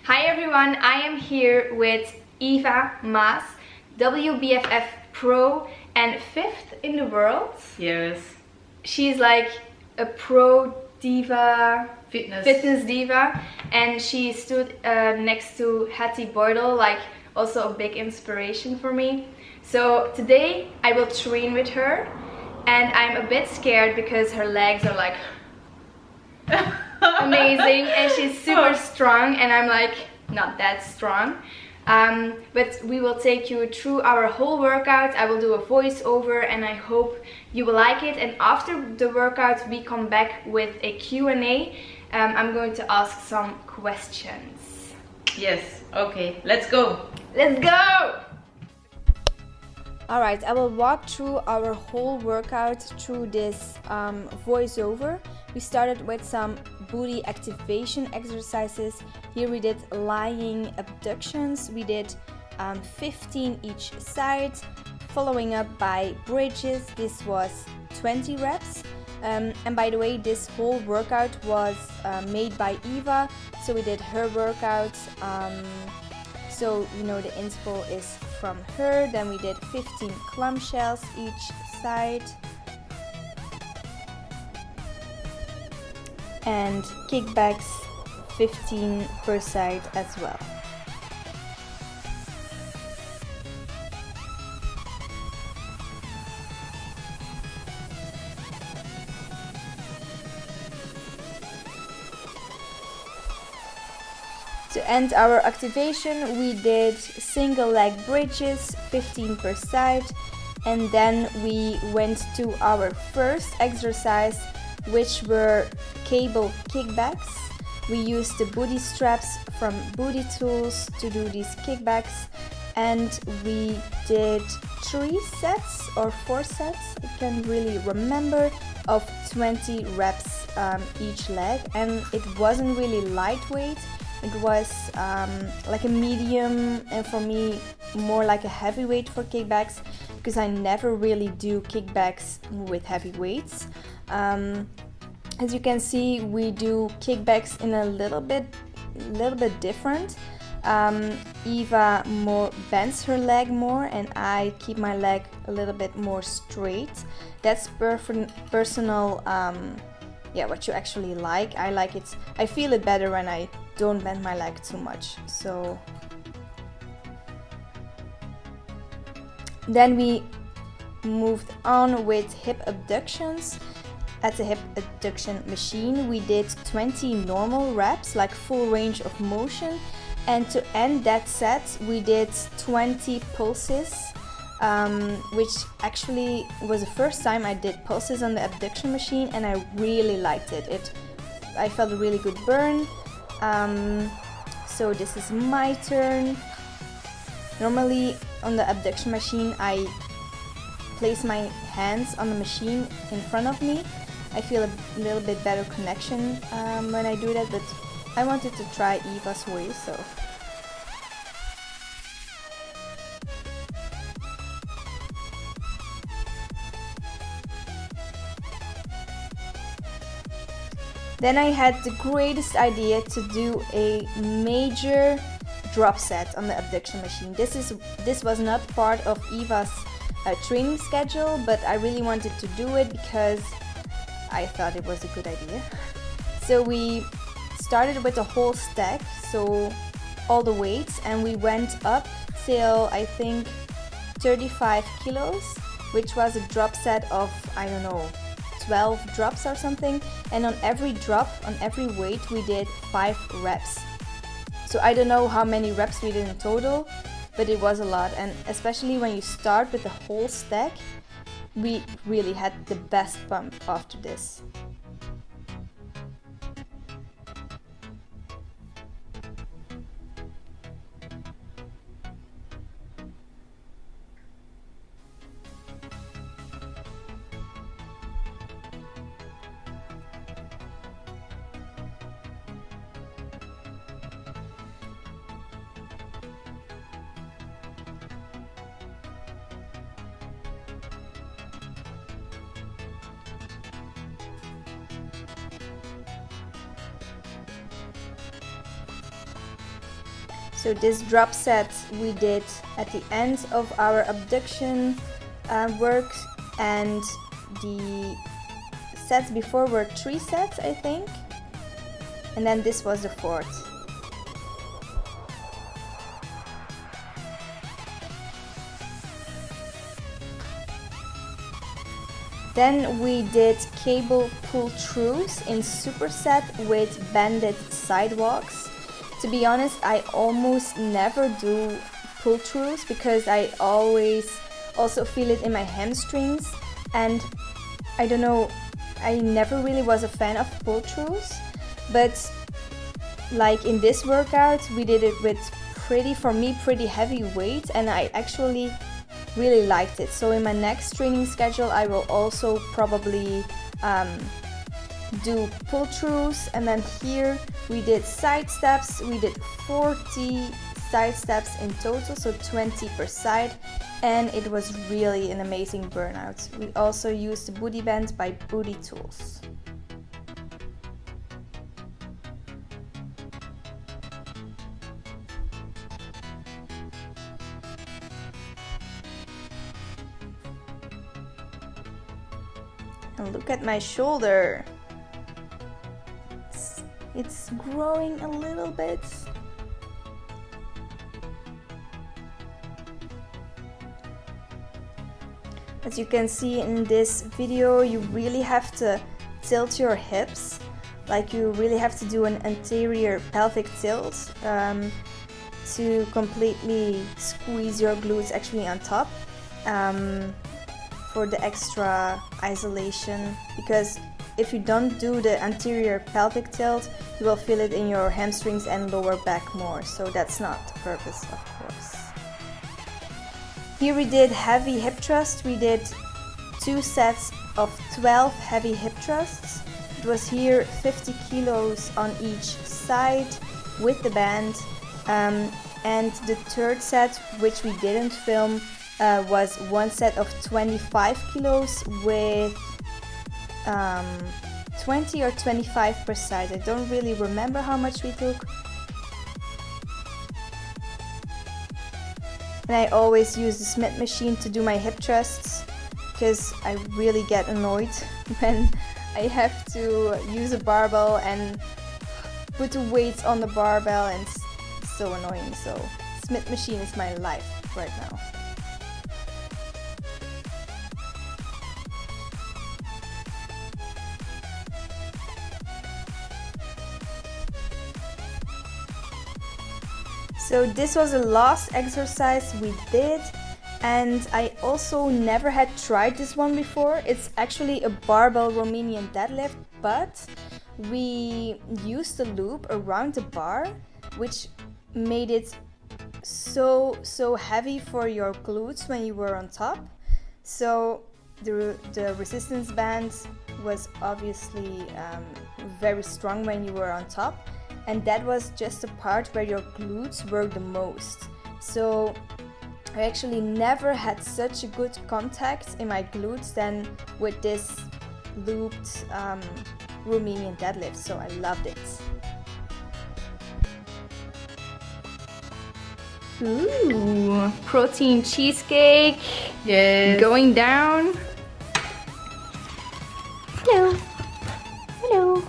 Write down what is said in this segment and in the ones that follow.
Hi everyone, I am here with Eva Maes, WBFF Pro and 5th in the world. Yes. She's like a pro diva, Fitness diva, and she stood next to Hattie Boydell, like also a big inspiration for me. So today I will train with her, and I'm a bit scared because her legs are like amazing and she's super strong and I'm like not that strong, but we will take you through our whole workout. I will do a voiceover and I hope you will like it, and after the workout we come back with a Q&A. I'm going to ask some questions. Yes, okay, let's go. Let's go! Alright, I will walk through our whole workout through this voiceover. We started with some booty activation exercises. Here we did lying abductions. We did 15 each side, following up by bridges. This was 20 reps. And by the way, this whole workout was made by Eva, so we did her workout. So you know the interval is from her. Then we did 15 clamshells each side. And kickbacks 15 per side as well. To end our activation, we did single leg bridges 15 per side, and then we went to our first exercise, which were cable kickbacks. We used the booty straps from Booty Tools to do these kickbacks, and we did 3 sets or 4 sets, I can't really remember, of 20 reps each leg, and it wasn't really lightweight. It was like a medium, and for me more like a heavyweight for kickbacks, because I never really do kickbacks with heavy weights. As you can see, we do kickbacks in a little bit different. Eva more bends her leg more, and I keep my leg a little bit more straight. That's personal. What you actually like. I like it. I feel it better when I don't bend my leg too much. So then we moved on with hip abductions. At the hip abduction machine, we did 20 normal reps, like full range of motion, and to end that set we did 20 pulses, which actually was the first time I did pulses on the abduction machine, and I really liked it. I felt a really good burn. So this is my turn. Normally on the abduction machine I place my hands on the machine in front of me. I feel a little bit better connection when I do that, but I wanted to try Eva's way, so. Then I had the greatest idea to do a major drop set on the abduction machine. This was not part of Eva's training schedule, but I really wanted to do it because I thought it was a good idea. So we started with a whole stack, so all the weights, and we went up till I think 35 kilos, which was a drop set of, I don't know, 12 drops or something, and on every drop, on every weight, we did 5 reps. So I don't know how many reps we did in total, but it was a lot, and especially when you start with the whole stack, we really had the best pump after this. So this drop set we did at the end of our abduction work, and the sets before were 3 sets, I think, and then this was the 4th. Then we did cable pull-throughs in superset with banded sidewalks. To be honest, I almost never do pull-throughs because I always also feel it in my hamstrings, and I don't know, I never really was a fan of pull-throughs, but like in this workout we did it with for me pretty heavy weight, and I actually really liked it. So in my next training schedule I will also probably do pull-throughs. And then here we did side steps. We did 40 side steps in total, so 20 per side, and it was really an amazing burnout. We also used the booty band by Booty Tools. And look at my shoulder. It's growing a little bit. As you can see in this video, you really have to tilt your hips. Like you really have to do an anterior pelvic tilt to completely squeeze your glutes actually on top. For the extra isolation, because if you don't do the anterior pelvic tilt, you will feel it in your hamstrings and lower back more, so that's not the purpose, of course. Here we did heavy hip thrust. We did 2 sets of 12 heavy hip thrusts. It was here 50 kilos on each side with the band, and the 3rd set, which we didn't film, was 1 set of 25 kilos with 20 or 25 per side. I don't really remember how much we took. And I always use the Smith machine to do my hip thrusts because I really get annoyed when I have to use a barbell and put the weights on the barbell, and it's so annoying. So Smith machine is my life right now. So this was the last exercise we did, and I also never had tried this one before. It's actually a barbell Romenian deadlift, but we used the loop around the bar, which made it so heavy for your glutes when you were on top. So the resistance band was obviously very strong when you were on top. And that was just the part where your glutes work the most. So I actually never had such a good contact in my glutes than with this looped Romenian deadlift. So I loved it. Ooh, protein cheesecake. Yes. Going down. Hello. Hello.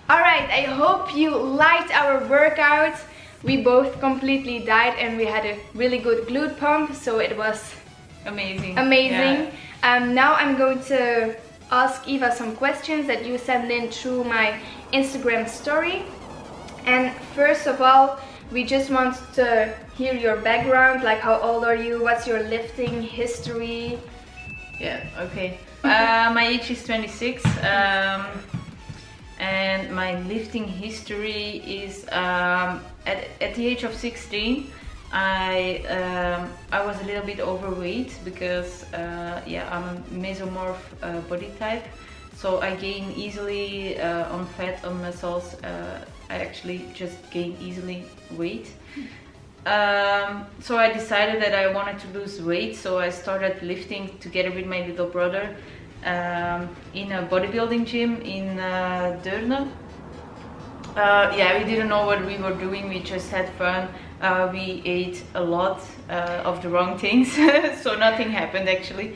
Alright, I hope you liked our workout. We both completely died and we had a really good glute pump, so it was amazing. Yeah. Now I'm going to ask Eva some questions that you sent in through my Instagram story. And first of all, we just want to hear your background, like how old are you, what's your lifting history? Yeah, okay. My age is 26, and my lifting history is at the age of 16. I was a little bit overweight because yeah, I'm a mesomorph body type, so I gain easily on fat, on muscles. I actually just gain easily weight. So I decided that I wanted to lose weight, so I started lifting together with my little brother. in a bodybuilding gym in Deurne. Yeah, we didn't know what we were doing, we just had fun. We ate a lot of the wrong things, so nothing happened actually.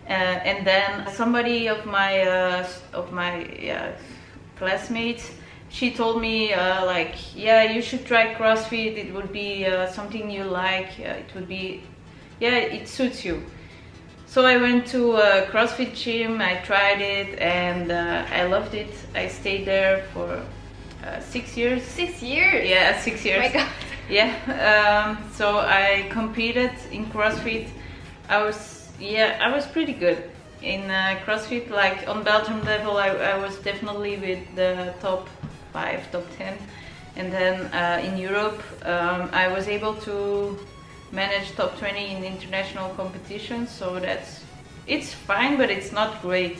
And then somebody of my classmates, she told me like, yeah, you should try CrossFit, it would be something you like, it would be, yeah, it suits you. So I went to a CrossFit gym, I tried it, and I loved it. I stayed there for 6 years. 6 years? Yeah, 6 years. Oh my god. Yeah, so I competed in CrossFit. I was pretty good in CrossFit. Like on Belgium level, I was definitely with the top 5, top 10. And then in Europe, I was able to manage top 20 in international competitions. So it's fine, but it's not great.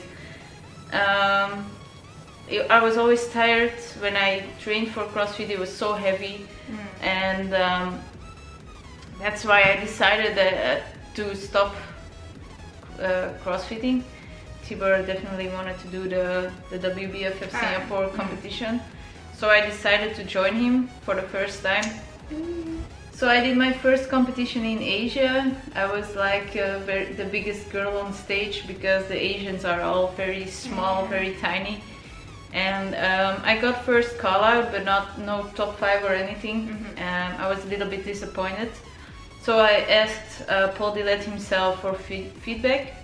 I was always tired when I trained for CrossFit. It was so heavy, and that's why I decided to stop CrossFitting. Tibor definitely wanted to do the WBFF Singapore competition, so I decided to join him for the first time. So I did my first competition in Asia. I was like the biggest girl on stage because the Asians are all very small, very tiny. And I got first call out, but no top 5 or anything. I was a little bit disappointed. So I asked Paul Dillette himself for feedback.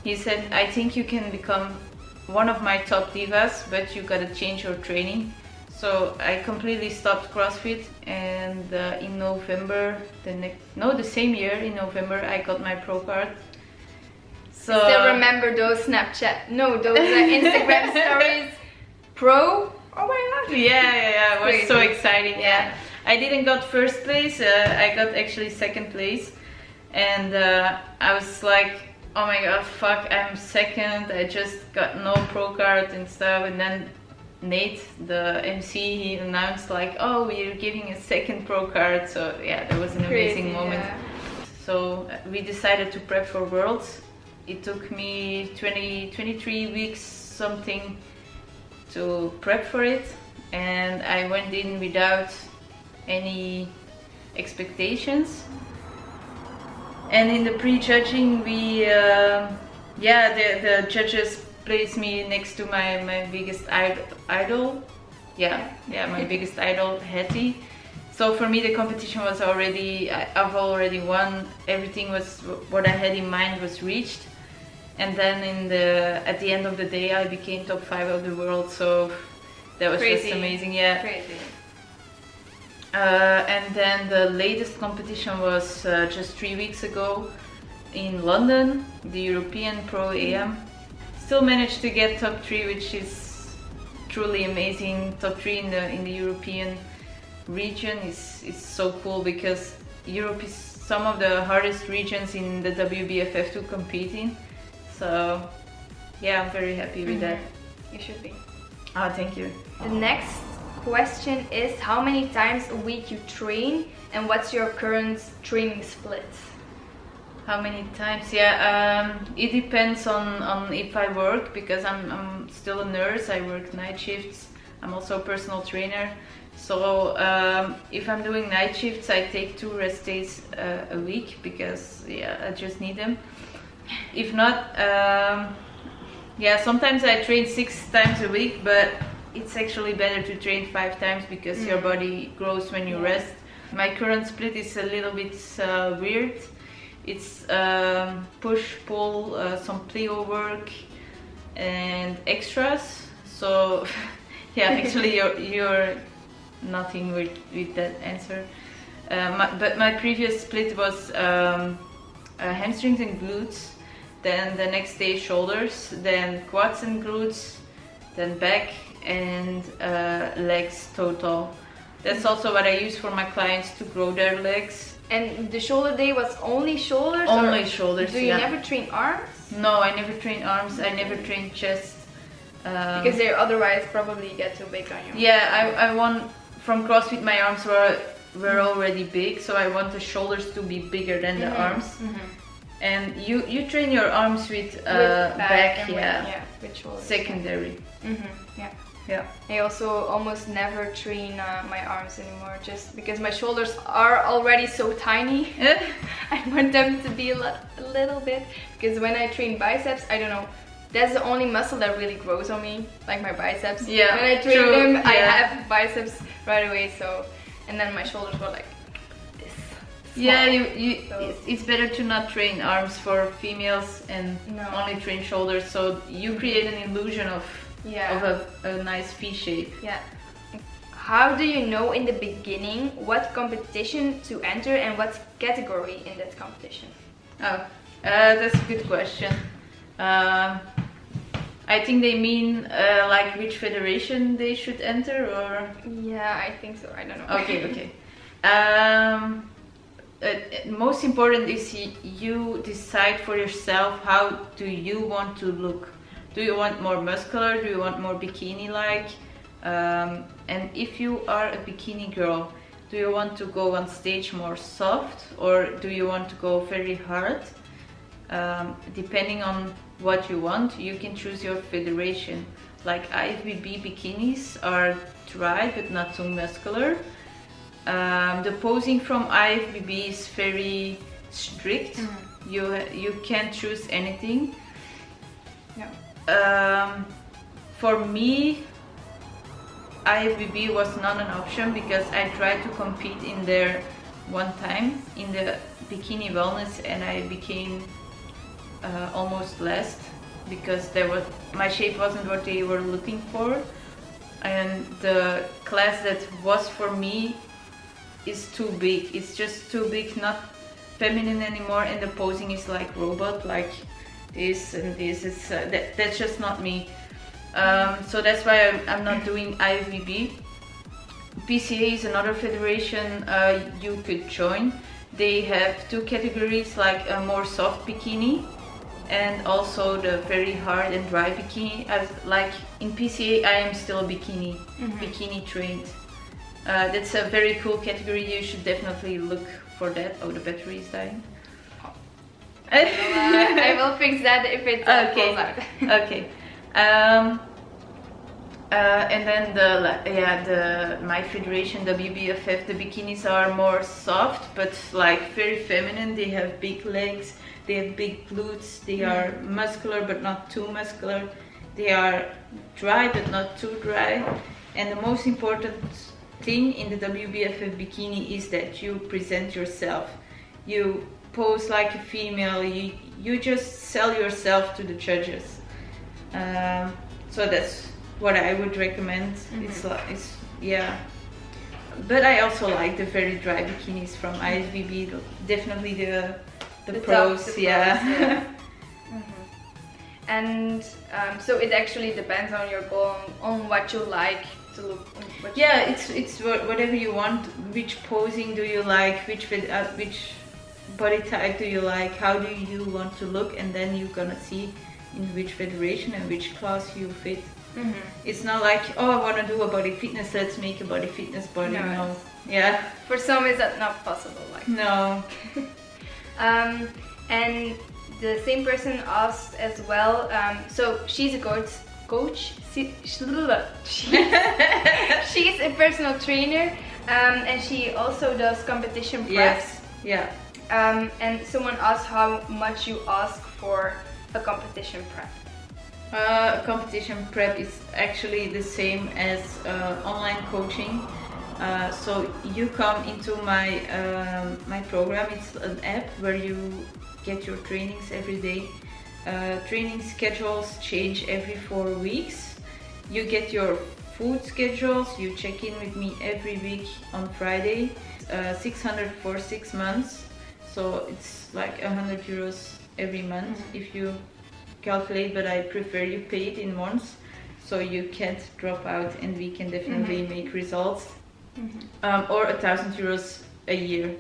He said, I think you can become one of my top divas, but you gotta change your training. So I completely stopped CrossFit, and in November, the same year in November, I got my pro card. So I still remember those those Instagram stories. Pro? Oh my god! Yeah, it was so exciting. Yeah, I didn't got first place. I got actually second place, and I was like, oh my god, fuck! I'm second. I just got no pro card and stuff. And then Nate, the MC, he announced like, oh, we're giving a second pro card. So yeah, that was an amazing moment. Yeah. So we decided to prep for Worlds. It took me 23 weeks something to prep for it, and I went in without any expectations. And in the pre-judging, we the judges placed me next to my biggest idol. My biggest idol, Hattie. So for me the competition was I've already won. Everything was what I had in mind was reached. And then at the end of the day, I became top 5 of the world. So that was just amazing. Yeah. Crazy. And then the latest competition was just 3 weeks ago in London, the European Pro AM. Still managed to get top 3, which is truly amazing. Top 3 in the European region is so cool, because Europe is some of the hardest regions in the WBFF to compete in. So yeah, I'm very happy with that. You should be. Oh, thank you. The next question is, how many times a week you train, and what's your current training split? How many times? Yeah, it depends on if I work, because I'm still a nurse. I work night shifts. I'm also a personal trainer. So if I'm doing night shifts, I take 2 rest days a week, because I just need them. If not, sometimes I train 6 times a week, but it's actually better to train 5 times, because your body grows when you rest. My current split is a little bit weird. It's push, pull, some plyo work and extras. So actually you're nothing with that answer. But my previous split was hamstrings and glutes, then the next day shoulders, then quads and glutes, then back and legs total. That's also what I use for my clients to grow their legs. And the shoulder day was only shoulders? Only shoulders, Do you never train arms? No, I never train arms, I never train chest. Because they otherwise probably get too big on you. Yeah, I want, from CrossFit my arms were already big, so I want the shoulders to be bigger than the arms. And you train your arms with back, yeah, with shoulders. Secondary. Yeah. Yeah. I also almost never train my arms anymore, just because my shoulders are already so tiny. I want them to be a little bit, because when I train biceps, I don't know, that's the only muscle that really grows on me, like my biceps. Yeah, when I train true. them, Yeah. I have biceps right away. So, and then my shoulders were like this. Yeah, So- it's better to not train arms for females and No. only train shoulders, so you create an illusion of a nice V shape. Yeah. How do you know in the beginning what competition to enter and what category in that competition? Oh, that's a good question. I think they mean like which federation they should enter, or Yeah, I think so. I don't know. okay. Most important is you decide for yourself how do you want to look. Do you want more muscular? Do you want more bikini-like? And if you are a bikini girl, do you want to go on stage more soft, or do you want to go very hard? Depending on what you want, you can choose your federation. Like IFBB bikinis are dry but not too muscular. The posing from IFBB is very strict. You can't choose anything. Yeah. For me, IFBB was not an option because I tried to compete in there one time in the bikini wellness, and I became almost last because my shape wasn't what they were looking for, and the class that was for me is too big. It's just too big, not feminine anymore, and the posing is like robot, like this and this. It's that's just not me. So that's why I'm not doing IFBB. PCA is another federation you could join. They have two categories, like a more soft bikini and also the very hard and dry bikini. Like in PCA, I am still a bikini trained. That's a very cool category. You should definitely look for that. Oh, the battery is dying. I will fix that if it falls out. Okay. And then my federation, WBFF, the bikinis are more soft but like very feminine. They have big legs, they have big glutes, they are muscular but not too muscular. They are dry but not too dry. And the most important thing in the WBFF bikini is that you present yourself. You pose like a female, you just sell yourself to the judges. So that's what I would recommend. Yeah. But I also like the very dry bikinis from ISBB, definitely the pros, top, yeah. And so it actually depends on your goal, on what you like to look. Yeah, it's whatever you want. Which posing do you like? Which body type do you like? How do you want to look? And then you're gonna see in which federation and which class you fit. It's not like, oh, I want to do a body fitness, let's make a body fitness body. No. Yeah. For some, is that not possible? Like no. And the same person asked as well. So she's a coach. She's a personal trainer, and she also does competition prep. Yes. Yeah. And someone asked how much you ask for a competition prep. Competition prep is actually the same as online coaching. So you come into my program. It's an app where you get your trainings every day. Training schedules change every 4 weeks. You get your food schedules. You check in with me every week on Friday. 600 for 6 months. So it's like 100 euros every month if you calculate, but I prefer you pay it in months so you can't drop out and we can definitely make results. Or 1,000 euros a year.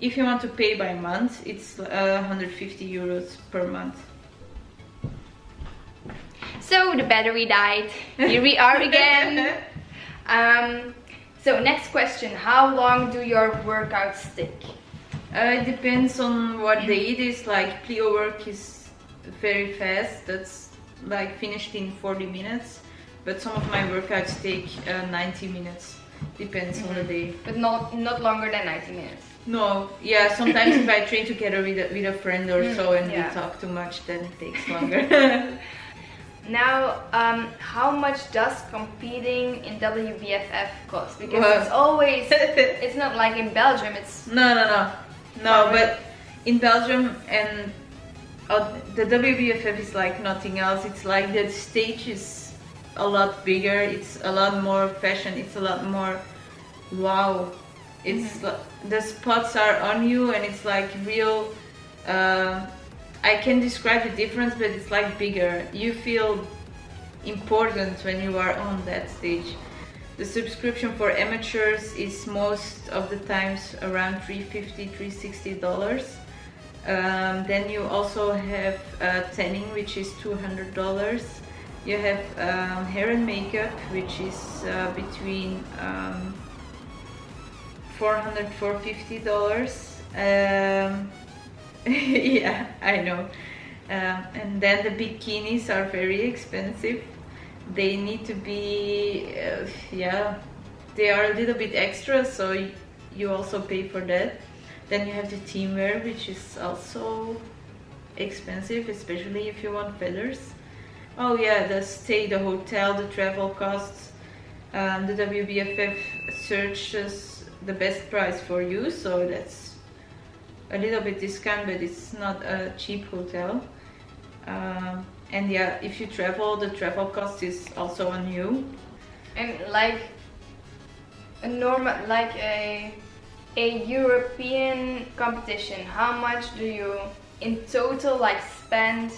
If you want to pay by month, it's 150 euros per month. So the battery died. Here we are again. So next question, how long do your workouts take? It depends on what day it is. Like plyo work is very fast. That's like finished in 40 minutes. But some of my workouts take 90 minutes. Depends on the day. But not longer than 90 minutes. No, yeah. Sometimes if I train together with a friend or so and we talk too much, then it takes longer. Now, how much does competing in WBFF cost? Because it's always, it's not like in Belgium, it's... No, but in Belgium and the WBFF is like nothing else. It's like the stage is a lot bigger, it's a lot more fashion, it's a lot more wow. It's the spots are on you and it's like real... I can describe the difference, but it's like bigger. You feel important when you are on that stage. The subscription for amateurs is most of the times around $350, $360. Then you also have tanning, which is $200. You have hair and makeup, which is between $400, $450. Yeah, I know. And then the bikinis are very expensive. They need to be, they are a little bit extra, so you also pay for that. Then you have the team wear, which is also expensive, especially if you want feathers. Oh yeah, the stay, the hotel, the travel costs. The WBFF searches the best price for you, so that's a little bit discount, but it's not a cheap hotel. And yeah, if you travel, the travel cost is also on you. And like a normal, like a European competition, how much do you in total like spend?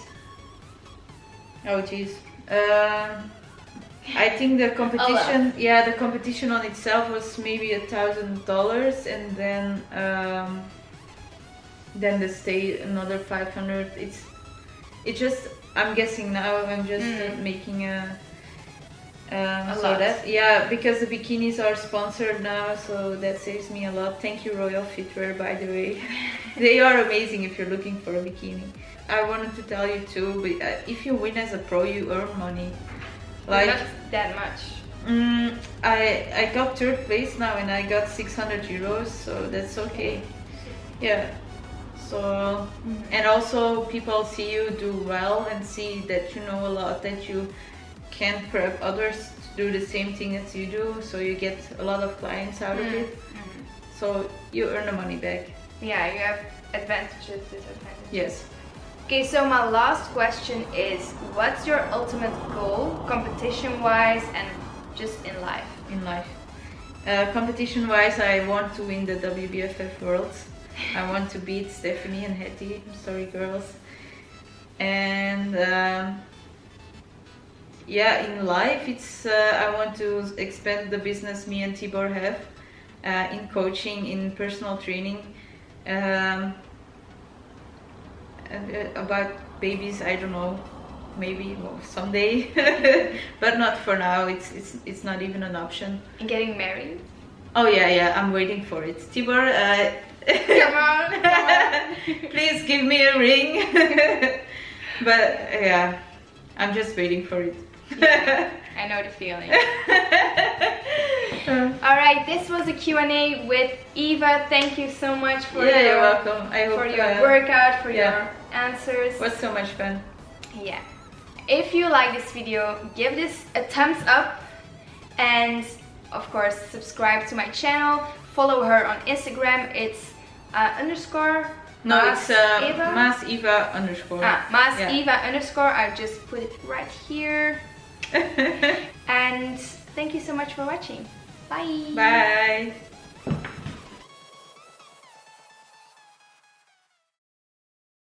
Oh geez. I think the competition, the competition on itself was maybe $1,000, and then the stay another 500. It's just, I'm guessing now, I'm just making because the bikinis are sponsored now, so that saves me a lot. Thank you, Royal Fitwear, by the way. They are amazing if you're looking for a bikini. I wanted to tell you too, but if you win as a pro, you earn money. Like, not that much. I got 3rd place now and I got 600 euros, so that's okay. Yeah. So, and also people see you do well and see that you know a lot, that you can prep others to do the same thing as you do, so you get a lot of clients out of it. So you earn the money back. Yeah, you have advantages, disadvantages. Yes. Okay, so my last question is, what's your ultimate goal, competition-wise and just in life? In life. Competition-wise, I want to win the WBFF Worlds. I want to beat Stephanie and Hetty. I'm sorry, girls. And in life, it's I want to expand the business me and Tibor have in coaching, in personal training. About babies, I don't know, maybe someday, but not for now. It's not even an option. And getting married? Oh yeah, I'm waiting for it. Tibor, come on. please give me a ring. But yeah, I'm just waiting for it. Yeah, I know the feeling. Alright, this was a Q&A with Eva. Thank you so much for you're welcome. I hope, for your workout, for your answers. It was so much fun. Yeah. If you like this video, give this a thumbs up, and of course subscribe to my channel. Follow her on Instagram. It's underscore. No, it's Eva? Maes Eva underscore. Maes Eva underscore. I just put it right here. And thank you so much for watching. Bye. Bye.